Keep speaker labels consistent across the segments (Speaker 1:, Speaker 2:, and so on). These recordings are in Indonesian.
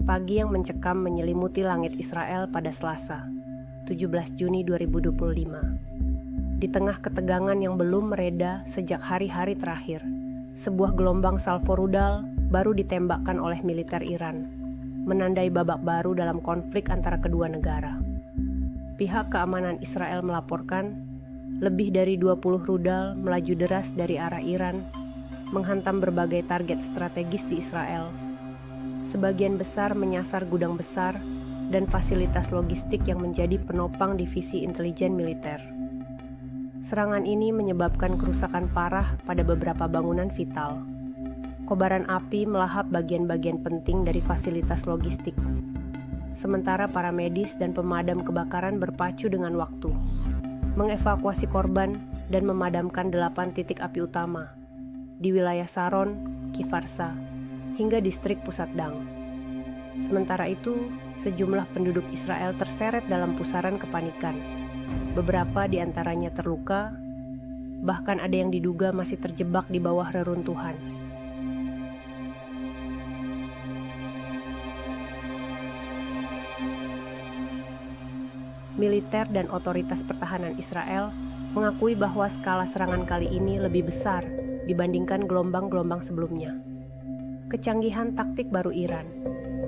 Speaker 1: pagi yang mencekam menyelimuti langit Israel pada Selasa, 17 Juni 2025. Di tengah ketegangan yang belum mereda sejak hari-hari terakhir, sebuah gelombang salvo rudal baru ditembakkan oleh militer Iran, menandai babak baru dalam konflik antara kedua negara. Pihak keamanan Israel melaporkan, lebih dari 20 rudal melaju deras dari arah Iran, menghantam berbagai target strategis di Israel. Sebagian besar menyasar gudang besar dan fasilitas logistik yang menjadi penopang divisi intelijen militer. Serangan ini menyebabkan kerusakan parah pada beberapa bangunan vital. Kobaran api melahap bagian-bagian penting dari fasilitas logistik. Sementara para medis dan pemadam kebakaran berpacu dengan waktu, mengevakuasi korban dan memadamkan 8 titik api utama di wilayah Saron, Kifarsa, hingga distrik pusat Dang. Sementara itu, sejumlah penduduk Israel terseret dalam pusaran kepanikan. Beberapa di antaranya terluka, bahkan ada yang diduga masih terjebak di bawah reruntuhan. Militer dan otoritas pertahanan Israel mengakui bahwa skala serangan kali ini lebih besar dibandingkan gelombang-gelombang sebelumnya. Kecanggihan taktik baru Iran,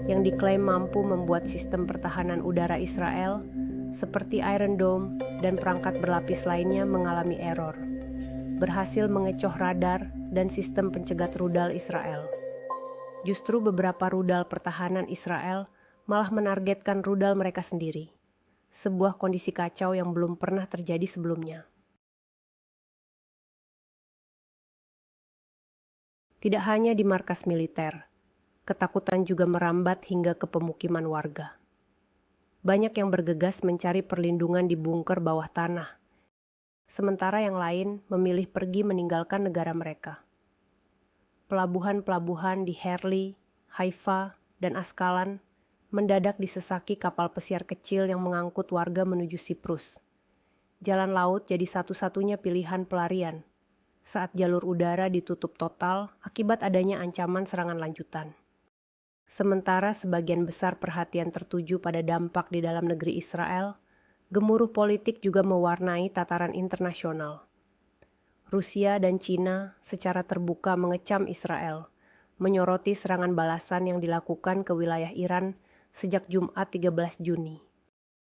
Speaker 1: yang diklaim mampu membuat sistem pertahanan udara Israel seperti Iron Dome dan perangkat berlapis lainnya mengalami error, berhasil mengecoh radar dan sistem pencegat rudal Israel. Justru beberapa rudal pertahanan Israel malah menargetkan rudal mereka sendiri, sebuah kondisi kacau yang belum pernah terjadi sebelumnya. Tidak hanya di markas militer, ketakutan juga merambat hingga ke pemukiman warga. Banyak yang bergegas mencari perlindungan di bunker bawah tanah, sementara yang lain memilih pergi meninggalkan negara mereka. Pelabuhan-pelabuhan di Herli, Haifa, dan Askalan mendadak disesaki kapal pesiar kecil yang mengangkut warga menuju Siprus. Jalan laut jadi satu-satunya pilihan pelarian saat jalur udara ditutup total akibat adanya ancaman serangan lanjutan. Sementara sebagian besar perhatian tertuju pada dampak di dalam negeri Israel, gemuruh politik juga mewarnai tataran internasional. Rusia dan Cina secara terbuka mengecam Israel, menyoroti serangan balasan yang dilakukan ke wilayah Iran sejak Jumat 13 Juni.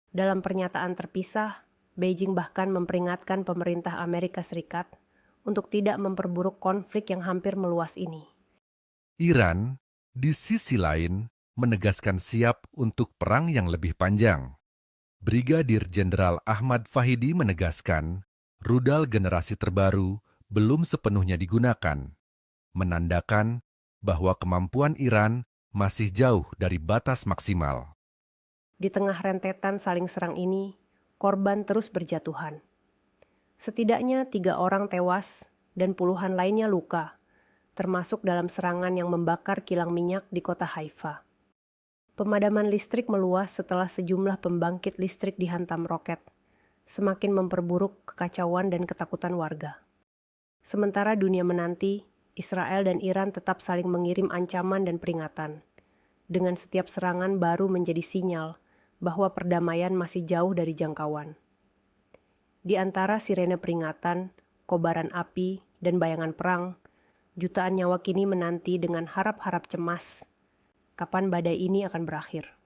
Speaker 1: Dalam pernyataan terpisah, Beijing bahkan memperingatkan pemerintah Amerika Serikat untuk tidak memperburuk konflik yang hampir meluas ini.
Speaker 2: Iran, di sisi lain, menegaskan siap untuk perang yang lebih panjang. Brigadir Jenderal Ahmad Fahidi menegaskan, rudal generasi terbaru belum sepenuhnya digunakan, menandakan bahwa kemampuan Iran masih jauh dari batas maksimal.
Speaker 1: Di tengah rentetan saling serang ini, korban terus berjatuhan. Setidaknya 3 orang tewas dan puluhan lainnya luka, termasuk dalam serangan yang membakar kilang minyak di kota Haifa. Pemadaman listrik meluas setelah sejumlah pembangkit listrik dihantam roket, semakin memperburuk kekacauan dan ketakutan warga. Sementara dunia menanti, Israel dan Iran tetap saling mengirim ancaman dan peringatan. Dengan setiap serangan baru menjadi sinyal bahwa perdamaian masih jauh dari jangkauan. Di antara sirene peringatan, kobaran api, dan bayangan perang, jutaan nyawa kini menanti dengan harap-harap cemas kapan badai ini akan berakhir.